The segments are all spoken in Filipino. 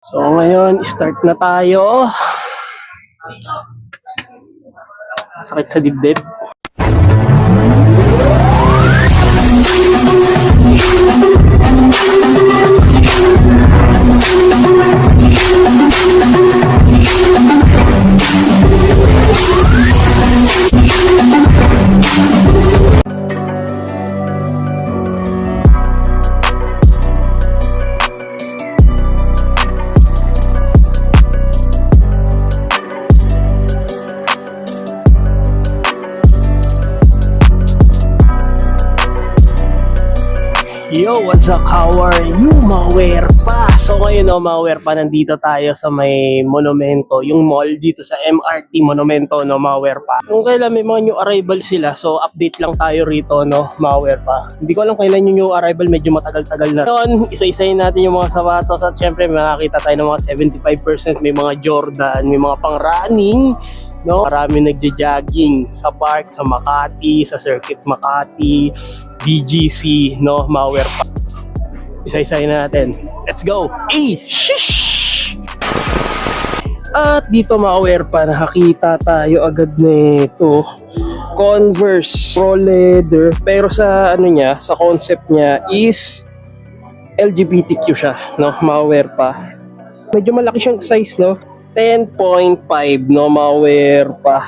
So ngayon, start na tayo. Sakit sa dibdib. Yo, what's up? How are you, mga werpa? So ngayon, mga werpa, nandito tayo sa may monumento, yung mall dito sa MRT Monumento, mga werpa. Kung kailan may mga new arrival sila, so update lang tayo rito, mga werpa. Hindi ko alam kailan yung new arrival, medyo matagal-tagal na. Noon, isa-isayin natin yung mga sapatos at syempre makakita tayo ng mga 75%, may mga Jordan, may mga pang-running, marami nagja-jogging sa park, sa Makati, sa Circuit Makati, BGC, mga werpa. Isa-isayin na natin. Let's go! Shish! At dito, mga werpa, nakakita tayo agad nito. Converse Pro Leather, pero sa sa concept niya is LGBTQ siya, mga werpa. Medyo malaki siyang size, 10.5, mga werpa.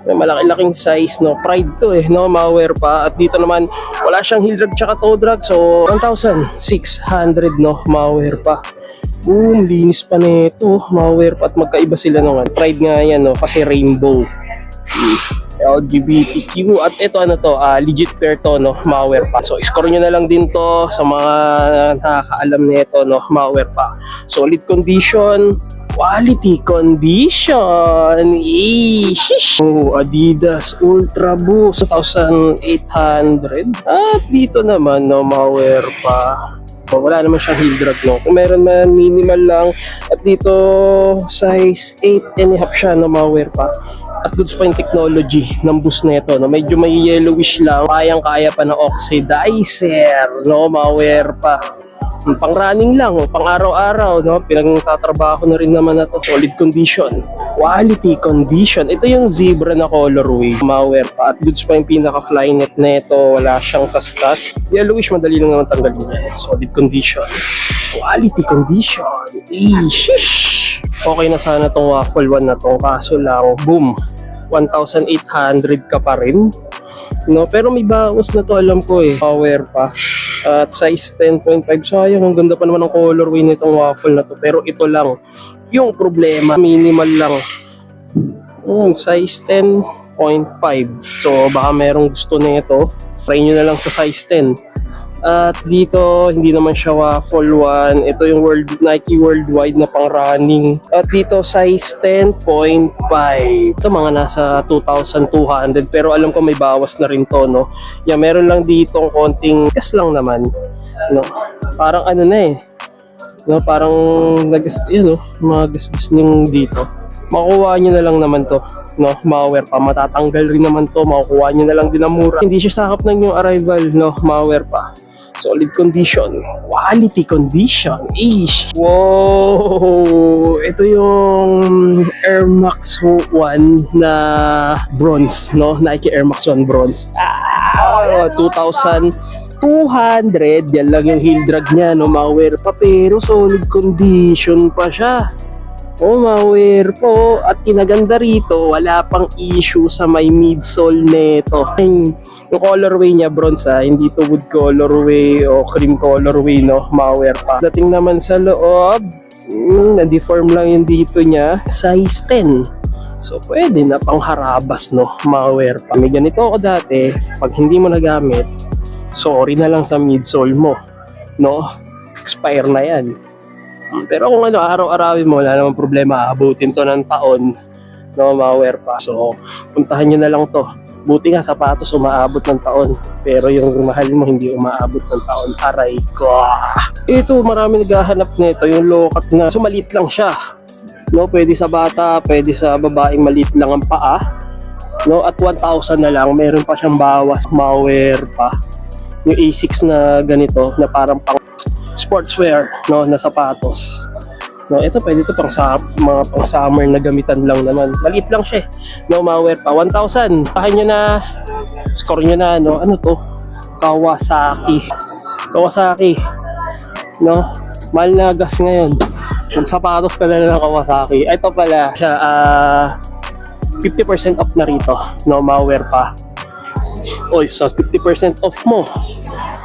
May malaki-laking size, Pride to mga werpa. At dito naman, wala siyang heel drag tsaka toe drag. So, 1,600, mga werpa. Boom, linis pa nito, mga werpa. At magkaiba sila naman. Pride nga yan, kasi rainbow. LGBTQ. At ito, legit pair to, mga werpa. So, score nyo na lang din to sa mga nakakaalam nito, mga werpa. Solid condition. Quality condition. Shish. Adidas Ultra Boost 2,800. At dito naman, mga werpa, wala naman siyang heel drag, Kung meron man, minimal lang. At dito, size 8.5 siya, mga werpa. At goods pa yung technology ng boost na ito, Medyo may yellowish lang. Kayang-kaya pa na oxidizer, mga werpa. Pang running lang, pang araw-araw, pinagtatrabaho na rin naman na to. Solid condition, quality condition. Ito yung zebra na colorway, mga werpa. At goods pa yung pinaka flynet na ito, wala siyang kaskas. Yellowish, madali lang naman tanggalin yan. Solid condition, quality condition. Shish! Okay na sana tong waffle one na to, kaso lang, boom, 1,800 ka pa rin. Pero may bawas na to, alam ko power pa. At size 10.5, sayang, ang ganda pa naman ng colorway nitong waffle na to. Pero ito lang yung problema, minimal lang. Size 10.5. So baka merong gusto nito, try nyo na lang sa size 10. At dito, hindi naman siya waffle one. Ito yung Nike Worldwide na pang running. At dito, size 10.5. Ito mga nasa 2,200. Pero alam ko may bawas na rin to, Yan, meron lang dito konting gas lang naman. Parang parang mga gas-gasning dito. Makukuha nyo na lang naman to, mga werpa. Matatanggal rin naman to, makukuha nyo na lang din ang mura. Hindi siya sakap ng yung arrival, mga werpa. Solid condition, quality condition. Wow! Ito yung Air Max 1 na bronze, Nike Air Max 1 bronze. 2,200. Yan lang yung heel drag niya, mga werpa. Pero solid condition pa siya. Maware po. At kinaganda rito, wala pang issue sa may midsole nito. Yung colorway niya bronze, hindi to wood colorway o cream colorway, maware pa. Dating naman sa loob, na-deform lang yung dito niya, size 10. So pwede na pang harabas, maware pa. May ganito ako dati, pag hindi mo nagamit, sorry na lang sa midsole mo, expire na yan. Pero kung araw-arawin mo, wala namang problema, abutin to ng taon, mga werpa. So, puntahan nyo na lang to. Buti nga sapatos umaabot ng taon, pero yung mahal mo hindi umaabot ng taon. Aray ko. Ito, marami naghahanap nito, yung low-cut na. So, maliit lang siya. Pwede sa bata, pwede sa babaeng maliit lang ang paa. At 1,000 na lang, meron pa siyang bawas, mga werpa. Yung A6 na ganito, na parang pang sportswear, na sapatos. No, ito pwede ito mga pang summer na gamitan lang naman. Maliit lang siya eh. No, malware pa. 1,000. Pahin nyo na. Score nyo na. No, ano to? Kawasaki. Kawasaki. No, mahal na gas ngayon. Magsapatos ka na lang ng Kawasaki. Ito pala siya, 50% off na rito. No, malware pa. Oy, so 50% off mo.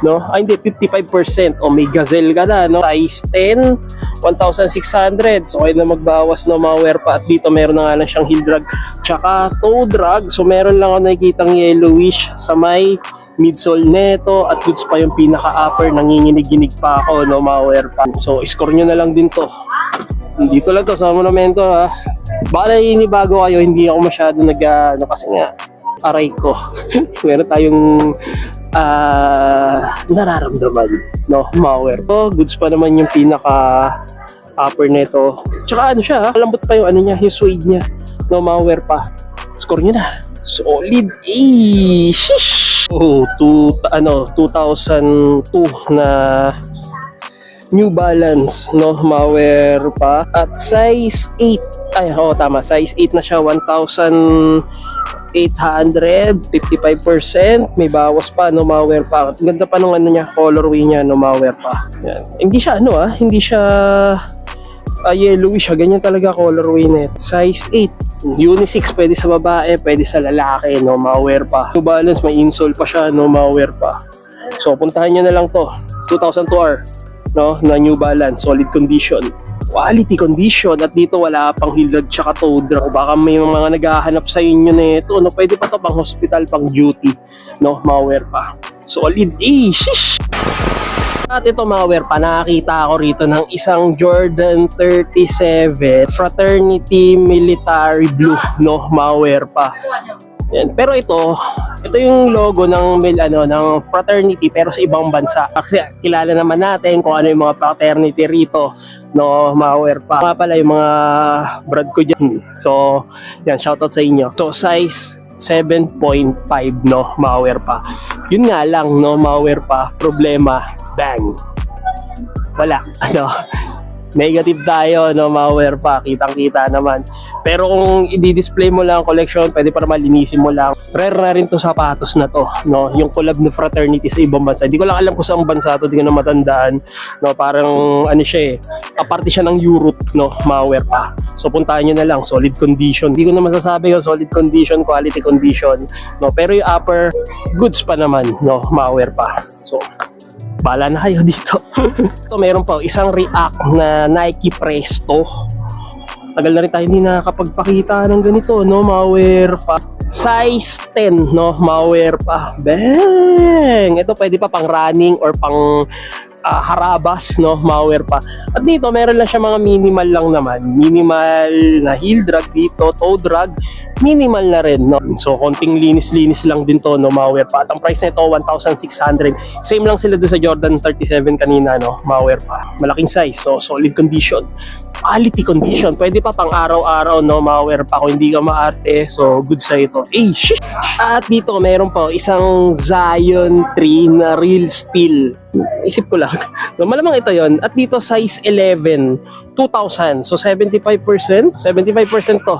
No? Ay, hindi, 55%. O, may Gazelle ka na, no? Size 10, 1,600. So, kayo na magbawas, no, malware pa. At dito, meron na nga lang siyang heel drag. Tsaka, toe drag. So, meron lang ako nakikitang yellowish sa may midsole neto. At goods pa yung pinaka-upper. Nanginginig-ginig pa ako, no, malware pa. So, score nyo na lang din to. Dito lang to sa monumento, ha. Baka bago kayo, hindi ako masyado kasi nga, aray ko. Meron tayong nararamdaman, no, malware. So, goods pa naman yung pinaka upper nito. Tsaka ano siya, malambot pa yung ano niya, yung suede niya. No, malware pa. Score niya na. Solid. Shish. Oh, 2002 na New Balance, no, malware pa. At size 8. Ay, tama, size 8 na siya, 1,800, 55%, may bawas pa, no, malware pa. Ganda pa nung ano niya, colorway niya, no, malware pa. Yan. Hindi siya hindi siya yellowish, ganyan talaga colorway na. Size 8, unisex, pwede sa babae, pwede sa lalaki, no, malware pa. New Balance, may insole pa siya, no, malware pa. So, puntahan nyo na lang to, 2002R, no, na New Balance, solid condition. Quality condition, at dito wala pang heel drag tsaka toe drag. Baka may mga naghahanap sa inyo na ito, no, pwede pa to pang hospital, pang duty, no, malware pa. Solid. Shish. At ito, malware pa, nakakita ako rito ng isang Jordan 37 Fraternity Military Blue, no, malware pa. Yan. Pero ito yung logo ng ng fraternity pero sa ibang bansa. Kasi kilala naman natin kung ano yung mga fraternity rito, no, malware pa. Mga pala yung mga brad ko dyan. So, yan, shoutout sa inyo. So, size 7.5, no, malware pa. Yun nga lang, no, malware pa. Problema, bang. Wala, negative tayo, no, malware pa, kitang-kita naman. Pero kung i-display mo lang ang collection, pwede pa naman linisin mo lang. Rare na rin to sapatos na to, no, yung collab ng fraternity sa ibang bansa. Hindi ko lang alam kung saan bansa to, hindi ko na matandaan, no, parang ano siya aparte siya ng Europe, no, malware pa. So puntahan nyo na lang, solid condition. Hindi ko na masasabi yung solid condition, quality condition, no, pero yung upper, goods pa naman, no, malware pa. So, bala na kayo dito. Ito, meron pa isang React na Nike Presto. Tagal na rin tayo hindi nakakapagpakita ng ganito, no, malware pa. Size 10, no, malware pa. Bang! Ito pwede pa pang running or pang harabas, no, malware pa. At dito meron lang siya mga minimal lang naman. Minimal na heel drag dito, toe drag, minimal na rin, no. So konting linis-linis lang din to, no, malware pa. At ang price nito 1,600. Same lang sila doon sa Jordan 37 kanina, no, malware pa. Malaking size, so solid condition. Quality condition, pwede pa pang araw-araw, no, malware pa kung hindi ka maarte, so good sa ito. Shit! At dito meron pa isang Zion 3 na real steel. Isip ko lang. No, malamang ito yon. At dito size 11, 2,000. So 75%, 75% to,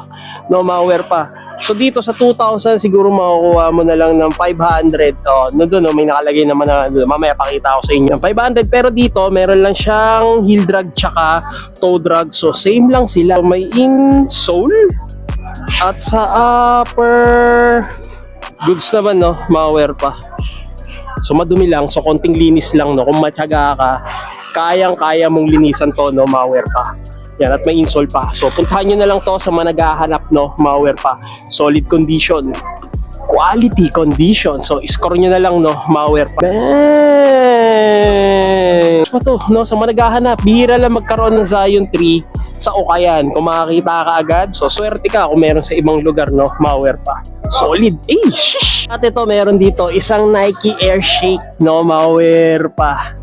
no, malware pa. So dito sa 2,000 siguro makukuha mo na lang ng 500. No, doon, no, may nakalagay naman na mamaya pakita ko sa inyo. 500, pero dito meron lang siyang heel drag tsaka toe drag. So same lang sila. May insole at sa upper goods naman, no, malware pa. So madumi lang, so konting linis lang, no. Kung matyaga ka, kayang-kaya mong linisan to, no, malware pa. Yan, at may insole pa. So puntahan nyo na lang to sa mga naghahanap, no, malware pa. Solid condition, quality condition. So score nyo na lang, no, malware pa. Bang! Pa to, no, sa mga naghahanap, bihira lang magkaroon ng Zion 3 sa Ukayan. Kung makakita ka agad, so swerte ka kung meron sa ibang lugar, no, malware pa. Solid. Shish! At ito, meron dito isang Nike Air Shake, no, malware pa.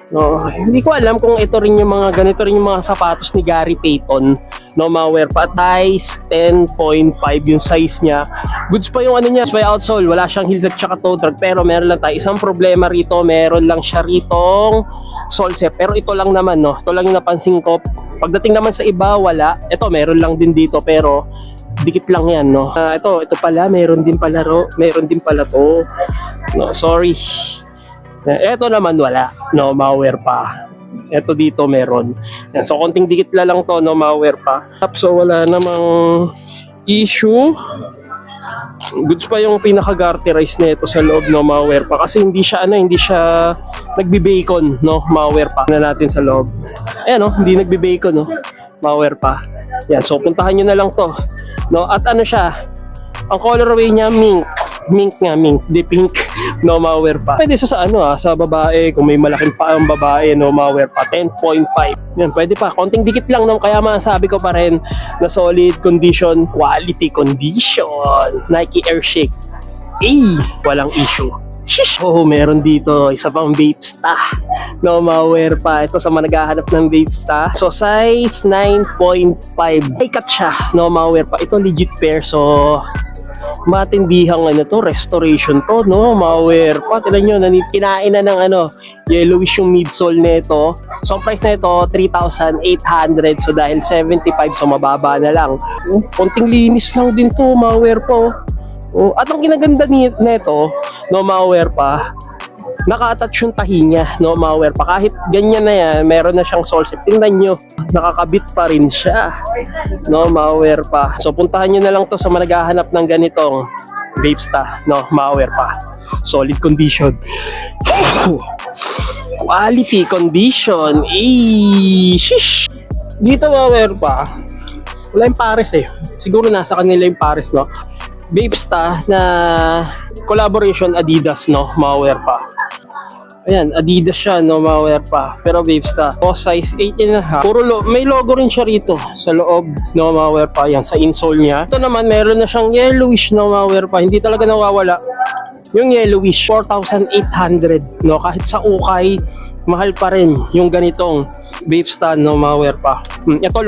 No, hindi ko alam kung ito rin yung mga ganito rin yung mga sapatos ni Gary Payton, no, malware pa. Size 10.5 yung size niya. Goods pa yung ano niya, by outsole, wala siyang heel drag tsaka toe drag, pero meron lang tayo isang problema rito, meron lang siya ritong sole set. Pero ito lang naman, no, ito lang yung napansin ko, Pagdating naman sa iba, wala. Ito, meron lang din dito, pero dikit lang yan, no? Ito pala, meron din pala to. No, sorry. Ito naman wala, no, malware pa. Ito dito meron. Yan, so konting dikit lang to, no, malware pa. So wala namang issue. Goods pa yung pinaka-garterize nito sa loob, no, malware pa. Kasi hindi siya nagbi-bacon, no, malware pa. Na natin sa loob. Ayan, no, hindi nagbi-bacon, no, malware pa. Yan, so puntahan nyo na lang to. No, at ano siya, ang colorway niya mink, di pink, no, malware pa. Pwede sa sa babae, kung may malaking pa ang babae, no, malware pa, 10.5. Yan, pwede pa, konting dikit lang, no, kaya masasabi ko pa rin na solid condition, quality condition. Nike Airshake, walang issue. Shish! Oh, meron dito isa pang Vapesta, no, malware pa. Ito sa mga naghahanap ng Vapesta. So size 9.5. Ay cut siya, no, malware pa. Ito legit pair, so matindihang restoration to, no, malware pa. Tignan nyo, kinain na ng yellowish yung midsole nito. So ang price na ito 3,800. So dahil 75, so mababa na lang. Konting linis lang din to, malware po. At ang kinaganda nito, no, malware pa, naka-attach yung tahi niya, no, malware pa. Kahit ganyan na yan, meron na siyang sole shape. Tingnan nyo, nakakabit pa rin siya, no, malware pa. So puntahan nyo na lang to sa managahanap ng ganitong Vapesta, no, malware pa. Solid condition. Quality condition. Shish! Dito, malware pa, wala yung pares siguro nasa kanila yung pares, no. Vapesta na collaboration Adidas, no, malware pa. Ayan, Adidas siya, no, malware pa. Pero Vapesta, size 8.5. Puro may logo rin siya rito sa loob, no, malware pa. Yan, sa insole niya. Ito naman, meron na siyang yellowish, no, malware pa. Hindi talaga nawawala yung yellowish. 4,800, no. Kahit sa ukay, mahal pa rin yung ganitong Vapesta, no, malware pa. Ito,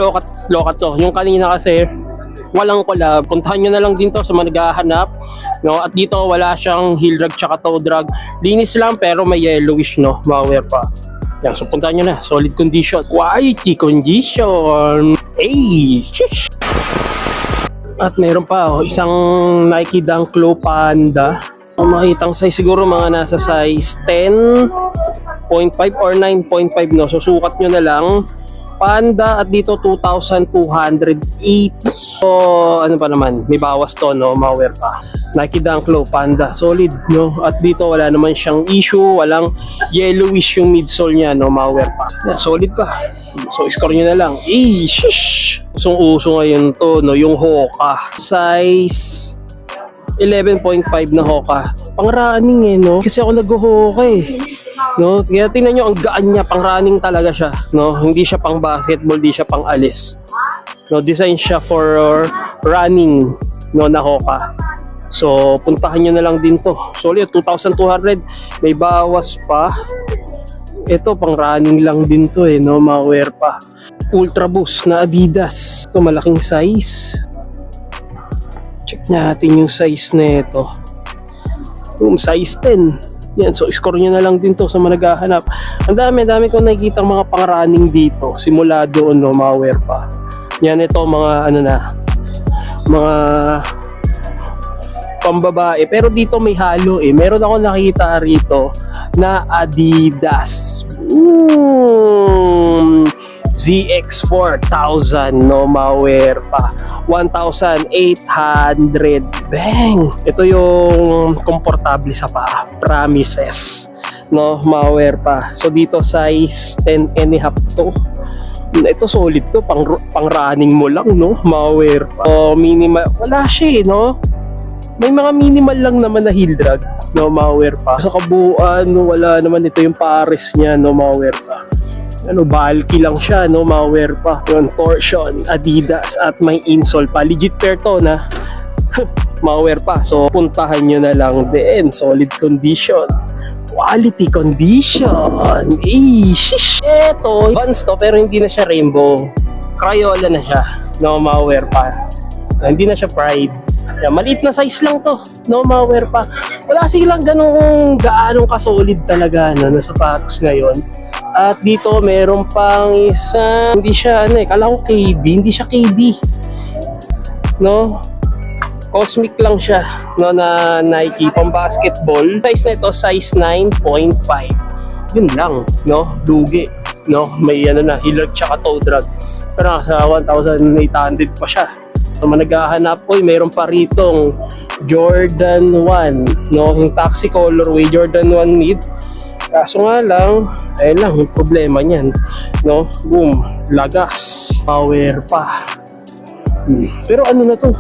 lokat to. Yung kanina kasi, walang collab. Puntahan nyo na lang din to sa mga naghahanap, no? At dito wala siyang heel drag tsaka toe drag. Linis lang pero may yellowish, no, malware pa. Yan, so puntahan nyo na. Solid condition. Quality condition. Shish! At meron pa isang Nike Dunk Low Panda. Makitang size siguro mga nasa size 10.5 or 9.5, no. So sukat nyo na lang. Panda, at dito 2,280. So ano pa naman, may bawas to, no, malware pa. Nike Dunk Low Panda, solid, no. At dito wala naman siyang issue, walang yellowish yung midsole niya, no, malware pa. Yeah, solid pa. So score nyo na lang. Shish! Usong-uso ngayon to, no, yung Hoka. Size 11.5 na Hoka. Pang running, no. Kasi ako nag-Hoka no, kaya tingnan nyo, ang gaan niya, pang running talaga siya, no. Hindi siya pang basketball, hindi siya pang alis, no. Design siya for running, no, na Hoka. So puntahan nyo na lang din to. Solid, 2,200, may bawas pa. Ito pang running lang din to, no, malware pa. Ultra Boost na Adidas. Ito malaking size. Check natin yung size na ito. Size 10. Yan, so score nyo na lang din to sa mga naghahanap. Ang dami kong nakikita mga pang-running dito. Simula doon, no, malware pa. Yan, ito mga mga pambabae. Pero dito may halo Meron ako nakita rito na Adidas. ZX4000, no, malware pa. 1,800. Bang! Ito yung komportable sa paa. Promises, no, malware pa. So dito size 10.5 to. Ito solid to, pang running mo lang, no, malware pa. So minimal, wala siya, no. May mga minimal lang naman na heel drag, no, malware pa. Sa kabuuan, no, wala naman ito yung pares niya, no, malware pa. Bulky lang siya, no, malware pa. Yung torsion, Adidas, at may insole pa. Legit pair to na malware pa. So puntahan nyo na lang din. Solid condition. Quality condition. Shish! Eto, Vans to, pero hindi na siya rainbow. Crayola na siya, no, malware pa. Hindi na siya Pride. Yan, maliit na size lang to, no, malware pa. Wala silang gaanong kasolid talaga, no, na sapatos ngayon. At dito meron pang isang, hindi siya ano eh, kala ko KD, hindi siya KD. No? Cosmic lang siya, no, na Nike pang basketball. Size na ito, size 9.5. Yun lang, no? Lugi, no? May ano na, Hillock tsaka toe drag. Pero nasa 1,800 pa siya. So, naghahanap, mayroon pa ritong Jordan 1, no? Yung taxi colorway, Jordan 1 mid. Kaso nga lang, ayun lang, yung problema niyan, no? Boom, lagas, power pa. Pero ano na to?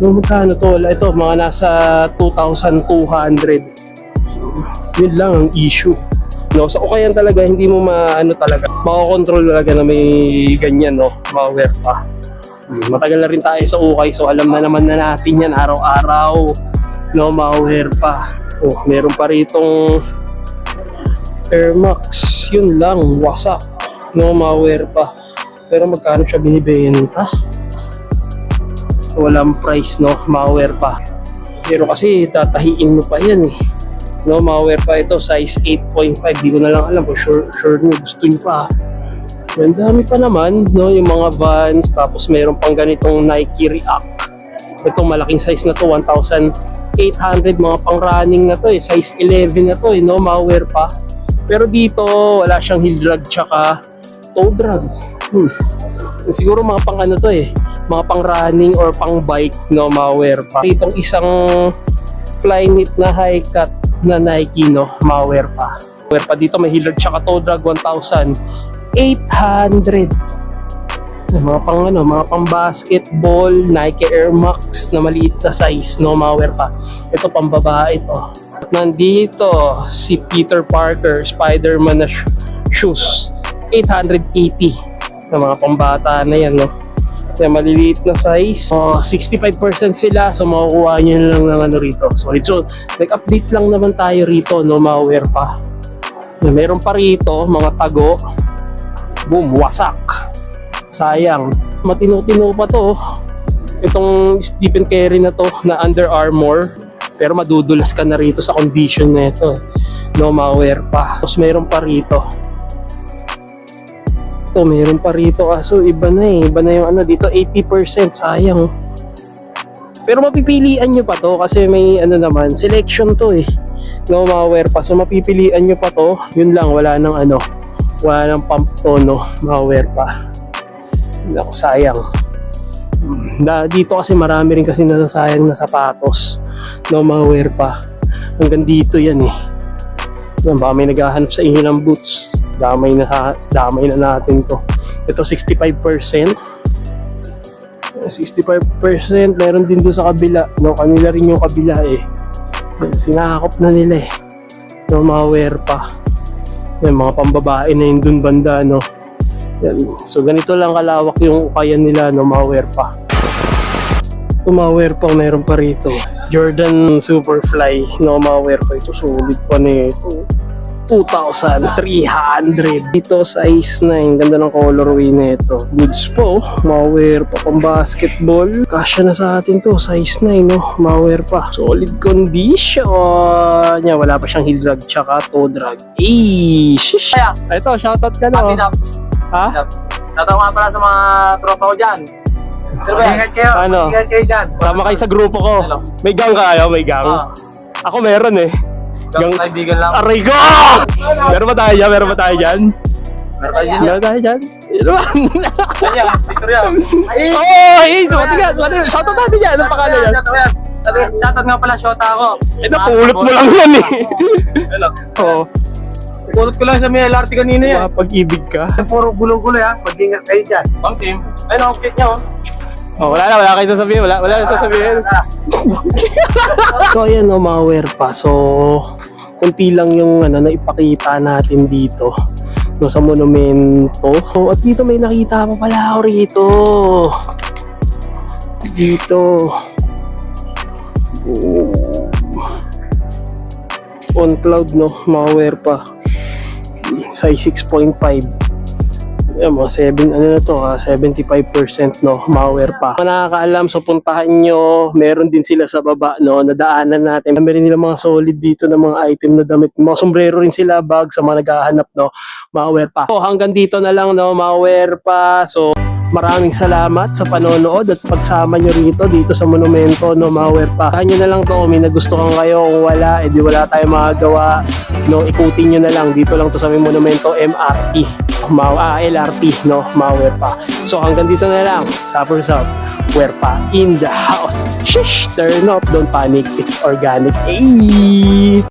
No, magkano to? Wala, ito, mga nasa 2,200. Yun lang ang issue. No, so okay yan talaga, hindi mo maano talaga, makakontrol talaga na may ganyan, no, malware pa. Matagal na rin tayo sa ukay, so alam na naman na natin yan araw-araw, no, malware pa. Oh, meron pa ritong Air Max, yun lang, wasak, no, malware pa. Pero magkano siya binibenta? Walang price, no, malware pa. Pero kasi tatahiin mo pa yan eh. No, malware pa ito, size 8.5. Di ko na lang alam kung sure nyo gusto nyo pa. Ang dami pa naman, no, yung mga Vans. Tapos mayroon pang ganitong Nike React. Itong malaking size na to, 1,800. Mga pang running na to eh. Size 11 na to eh, no, malware pa. Pero dito, wala siyang heel drag tsaka toe drag. Siguro mga pang ano to eh, mga pang running or pang bike, no, malware pa. Itong isang Flyknit na high cut na Nike, no, malware pa. Malware pa dito, may heel drag tsaka toe drag, 1,800. Mga pang ano, mga pang basketball, Nike Air Max na maliit na size, no, malware pa. Ito pang babae ito. At nandito si Peter Parker Spider-Man na shoes, 880 na mga pambata na yan, no. Kaya maliliit na size. 65% sila, so makukuha nyo lang ng ano rito. So nag-update lang naman tayo rito, no, malware pa. Meron pa rito mga tago. Boom, wasak. Sayang. Matino-tino pa to. Itong Stephen Curry na to na Under Armour. Pero madudulas ka na rito sa condition na ito, no, malware pa. Tapos meron pa rito. Ito, meron pa rito, kaso iba na eh. Iba na yung ano dito, 80%, sayang. Pero mapipilian nyo pa to kasi may ano naman, selection to eh, no, malware pa. So mapipilian nyo pa to. Yun lang, wala nang ano, wala nang pump to, no, malware pa. Sayang. Dito kasi marami rin kasi nasasayang na sapatos, no, malware pa. Hanggang dito yan eh. Yan, baka may naghahanap sa inyo ng boots. Damay na natin to. Ito 65%. 65%. Meron din doon sa kabila, no, kanila rin yung kabila eh. Sinakop na nila eh, no, malware pa. Yan, mga pambabae na yun dun banda, no. Yan. So ganito lang kalawak yung ukayan nila, no, malware pa. Ito malware pa, meron pa rito Jordan Superfly, no, malware pa ito. Sulit pa na ito, 2,300. Dito size 9, ganda ng colorway na ito. Goods po, malware pa, pang basketball. Kasya na sa atin to, size 9, no, malware pa. Solid condition. Nya, wala pa siyang heel drag tsaka toe drag. Shish. Ito, shoutout ka na. Happy Naps. Ha? Shoutout nga pala sa mga tropa ko dyan. Sino ba? Ingat kayo. Ano? Ingat kayo dyan. Sama kayo sa grupo ko. May gang kayo, may gang. Ako meron eh. Yung kaibigan lang. Aray ko! Meron ba tayo dyan? Meron ba tayo dyan? Meron tayo dyan. Meron tayo dyan? Kanya, Victoria. Ay! Shoutout natin yan. Anong pangalan yan? Shoutout nga pala, shota ako. Napulot mo lang yan eh. Hello. Oo. Pulot ko lang sa may LRT kanina yan. Mapag-ibig ka. Puro gulo-gulo ya. Mag-ingat kayo dyan. Ma'am Sim. Ayun ang cute niya oh. Wala kayo sasabihin. Wala kayo sasabihin. So ayan, no, malware pa. So kunti lang yung ano, naipakita natin dito, no, sa monumento. At dito may nakita pa pala ako rito. Dito. On cloud, no, malware pa. Size 6.5. Ayan mo, 75% no, malware pa. Kung nakakaalam, so puntahan nyo, meron din sila sa baba, no, nadaanan natin. Meron nila mga solid dito na mga item na damit. Mga sombrero rin sila, bag sa mga naghahanap, no, malware pa. So hanggang dito na lang, no, malware pa. So maraming salamat sa panonood at pagsama nyo rito dito sa monumento, no, malware pa. Kahan nyo na lang to kung may nagustuhan kayo. Kung wala, edi wala tayong magagawa. No, ikutin nyo na lang. Dito lang to sa may monumento MRT. LRT, no, malware pa. So hanggang dito na lang. Supper South, where pa in the house. Shish! Turn up, don't panic. It's organic. Hey!